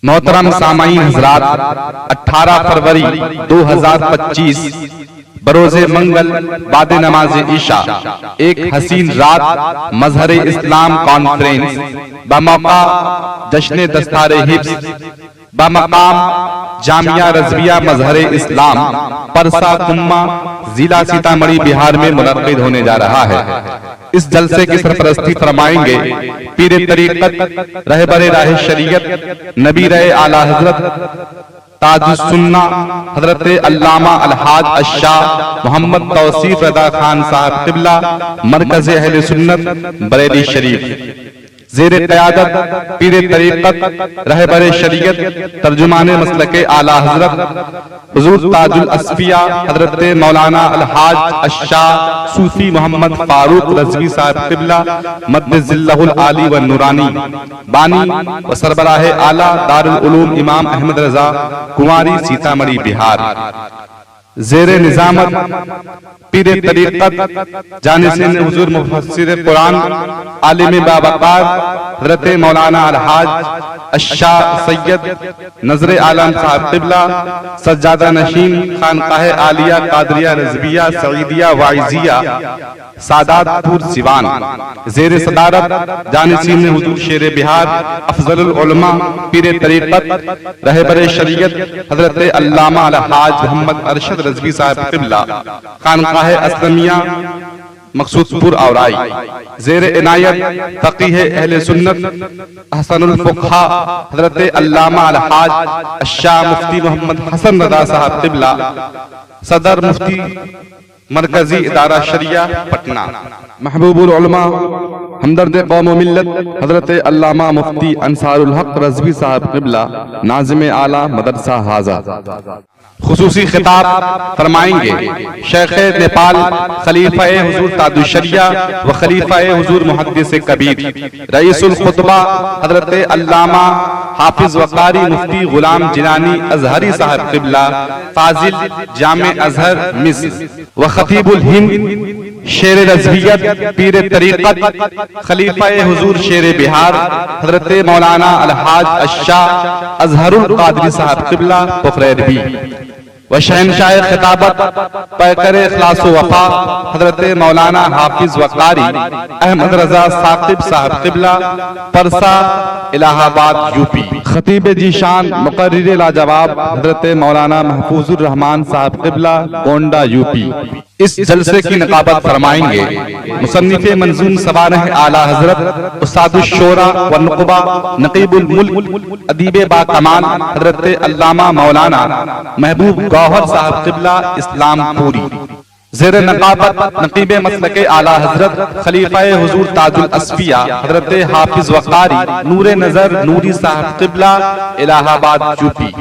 محترم سامعین حضرات، 18 فروری 2025 بروز منگل بعد نماز عشاء ایک حسین رات مظہر اسلام کانفرنس بموقع جشن دستار حفظ بمقام جامعہ رضویہ مظہر اسلام پرسا کما ضلع سیتامڑھی بہار میں منعقد ہونے جا رہا ہے۔ اس جلسے کی سرپرستی فرمائیں گے پیر طریقت رہبر راہ شریعت نبیر اعلیٰ حضرت تاج السنہ حضرت علامہ الحاج الشاہ محمد توصیف رضا خان صاحب قبلہ مرکز اہل سنت بریلی شریف، زیر قیادت پیر طریقت رہبر شریعت ترجمان مسلک اعلیٰ حضرت حضور تاج الاصفیاء حضرت مولانا الحاج الشاہ صوفی محمد فاروق رضوی صاحب قبلہ مد ظلہ العالی و نورانی بانی و سربراہ اعلیٰ دارالعلوم امام احمد رضا کنواری سیتامڑھی بہار، زیر نظامت پیر طریقت جانشین حضور مفسر قرآن عالم باوقار حضرت مولانا الحاج الشاہ سید نظر عالم صاحب قبلہ سجادہ نشین خانقاہ عالیہ قادریہ رضویہ سعیدیہ وعیزیہ سادات پور سیوان، زیر صدارت جانشین حضور شیر بہار افضل العلماء پیر طریقت رہبر شریعت حضرت علامہ الحاج محمد ارشد رضوی صاحب قبلہ خانقاہ اسلامیہ مقصود پور اورائی، زیر عنایت فقیہ اہل سنت احسن الفقہا حضرت علامہ الحاج الشاہ مفتی محمد حسن رضا صاحب قبلہ صدر مفتی مرکزی ادارہ شریعہ پٹنہ، محبوب العلماء ہمدرد قوم و ملت حضرت علامہ مفتی انصار الحق رضوی صاحب قبلہ ناظم اعلیٰ مدرسہ حاضہ۔ خصوصی خطاب فرمائیں گے شیخ نیپال خلیفہ حضور تاج الشریعہ و خلیفہ حضور محدث کبیر رئیس الخطبہ حضرت علامہ حافظ وقاری مفتی غلام جنانی ازہری صاحب قبلہ فاضل جامع ازہر مصر و خطیب الہند شیر رضویت پیر طریقت خلیفہ حضور شیر بہار حضرت مولانا الحاج الشاہ ازہر القادری صاحب قبلہ پخریربی، و شہنشاہ خطابت پیکر اخلاص و وفا حضرت مولانا حافظ وقاری احمد رضا ثاقب صاحب قبلہ پرسا الہ آباد یو پی، خطیب جیشان مقرر لاجواب حضرت مولانا محفوظ الرحمان صاحب قبلہ گونڈا یو پی۔ اس جلسے کی نقابت فرمائیں گے مصنف منظوم سوانح اعلیٰ حضرت استاد الشورى والنقبہ نقیب الملک ادیب با کمال حضرت علامہ مولانا محبوب گوہر صاحب قبلہ اسلام پوری، زیر نقابت نقیب مسلک اعلیٰ حضرت خلیفہ حضور تاج الاصفیاء حضرت حافظ وقاری نور نظر نوری صاحب قبلہ الہ آباد یو پی،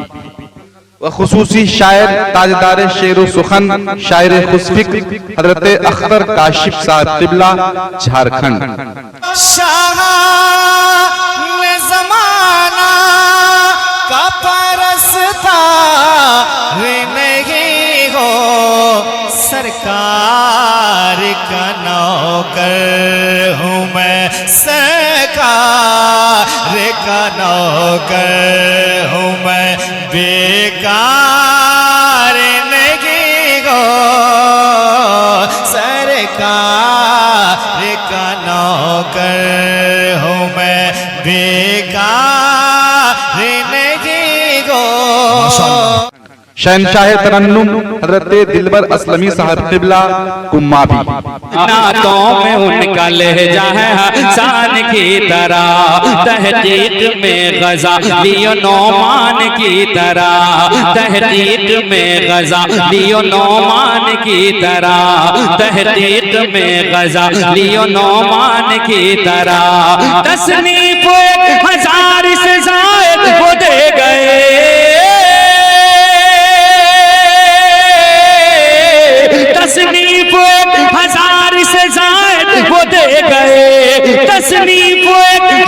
و خصوصی شاعر تاجدار شعر و سخن شاعر خوشفکر حضرت اختر کاشف صاحب قبلہ جھارکھنڈ۔ شاہ زمانہ کا پرستار نہیں ہو، سرکار کا نوکر ہوں میں، سرکار کا نوکر ہوں میں، بیکار نہیں ہو، سرکار کا نوکر ہوں میں، بیکار نہیں ہو۔ شہنشاہ ترنم حضرت دلبر اسلمی صاحب قبلہ کمابی، نعتوں میں ان کا لہجہ ہے حسان کی طرح، تحقیق میں غزالی و نعمان کی طرح، تحقیق میں غزالی و نعمان کی طرح، تحقیق میں غزالی و نعمان کی طرح، تصنیف 1000 سے زائد وہ دے گئے، تصنیف 1000 سے زائد وہ دے گئے، تصنیف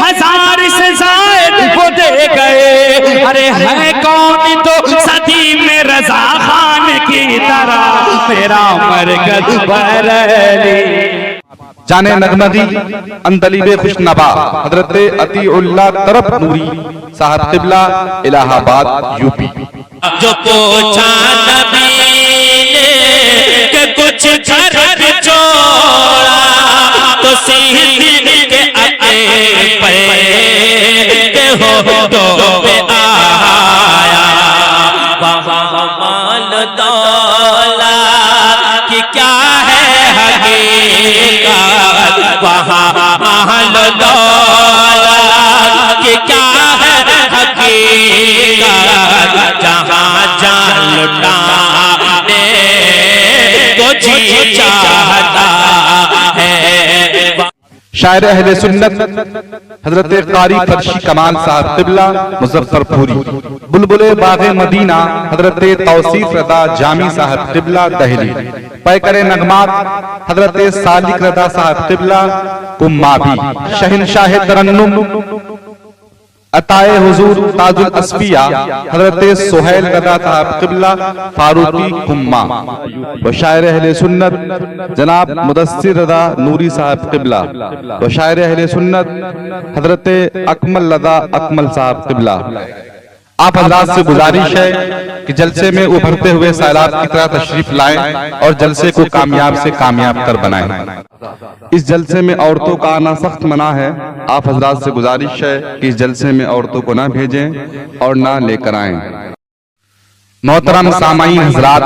1000 سے زائد وہ دے گئے، ارے ہے کون تو صدی میں رضا خان کی طرح، میرا مرکز بریلی۔ جانے نغمگی اندلیب خوشنبا حضرت عطی اللہ طرف نوری صاحب قبلہ الہ آباد یو پی۔ جو پوچھا نبی نے کہ کچھ گھر چھوڑا تو سینے کے اتے پہ ہو تو پہ آیا وہاں مال دولت کی کیا ہے حقیقت وہاں مال دولت کی کیا ہے حقیقت جہاں جان لٹانے کو جی چاہتا ہے۔ شاعر اہل سنت حضرت قاری فرشی کمال صاحب قبلہ مظفر پوری۔ بلبل باغ مدینہ حضرت توصیف رضا جامی صاحب قبلہ دہلی۔ پیکر نغمات حضرت سالک رضا صاحب قبلہ کمابی۔ شہنشاہ ترنم عطائے حضور تاج الاسفیاء حضرت سہیل رضا صاحب قبلہ فاروقی کما۔ و شاعر اہل سنت جناب مدثر رضا نوری صاحب قبلہ۔ و شاعر اہل سنت حضرت اکمل رضا اکمل صاحب قبلہ۔ آپ حضرات سے گزارش ہے کہ جلسے میں ابھرتے ہوئے سیلاب کی طرح تشریف لائیں اور جلسے کو کامیاب سے کامیاب کر بنائیں۔ اس جلسے میں عورتوں کا آنا سخت منع ہے۔ آپ حضرات سے گزارش ہے کہ اس جلسے میں عورتوں کو نہ بھیجیں اور نہ لے کر آئیں۔ محترم سامعین حضرات،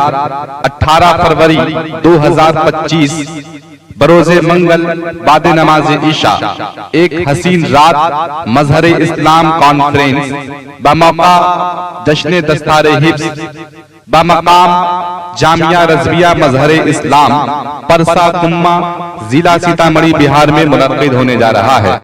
18 فروری 2025 بروز منگل بعد نماز عشاء ایک حسین رات مظہر اسلام کانفرنس بموقع جشن دستار حفظ بمقام جامعہ رضویہ مظہر اسلام پرسا کما ضلع سیتامڑھی بہار میں منعقد ہونے جا رہا ہے۔